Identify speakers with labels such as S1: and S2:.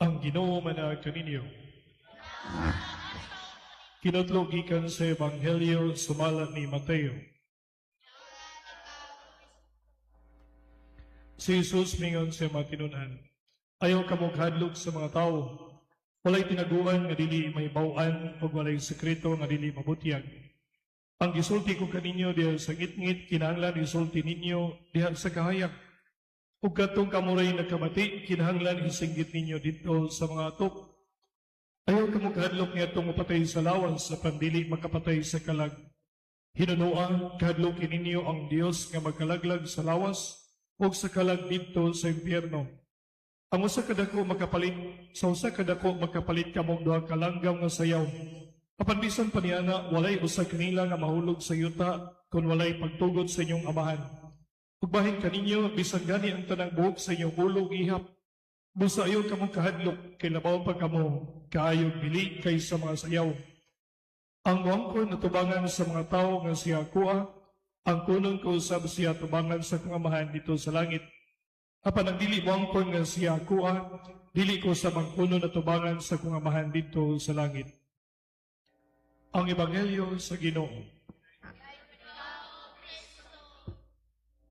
S1: Ang Ginoo manag kaninyo. Kinatlo gikan sa Ebanghelyo sumalat ni Mateo. Si Jesus mingon sa matinunan, ayaw kamog hadlok sa mga tao. Walay tinaguan nga dili may bawan o walay sekreto nga dili mabutyag. Ang gisulti ko kaninyo diha sa ngit-ngit, kinahanglan isulti ninyo diha sa kahayag. Ug katong kamuray nagkamati, kinahanglan isinggit ninyo dito sa mga atok. Ayaw kamog hadlok nga itong mapatay sa lawas sa pandili makapatay sa kalag. Hinunuan, kahadlokin ninyo ang Dios nga magkalaglag sa lawas o sa kalag dito sa impyerno. Ang usa kadako makapalit, sa usa kadako makapalit kamong duha ka langgam nga sayaw. Apan bisan pa niana, walay usa kanila nga mahulog sa yuta kung walay pagtugod sa inyong amahan. Ug bahin kaninyo, bisan gani ang tanang buhok sa inyong hulog ihap. Busa ayo kamong kahadlok, kay labaw pa kamo, kaayog bili kaysa mga sayaw. Ang wangkon na tubangan sa mga tao nga siya kuha, ang kunong kausab siya tubangan sa kong amahan dito sa langit. Apan ang dili wangkon nga siya kuha, dili ko sa mangkuno na tubangan sa kong amahan dito sa langit. Ang Ebanghelyo sa Ginoo.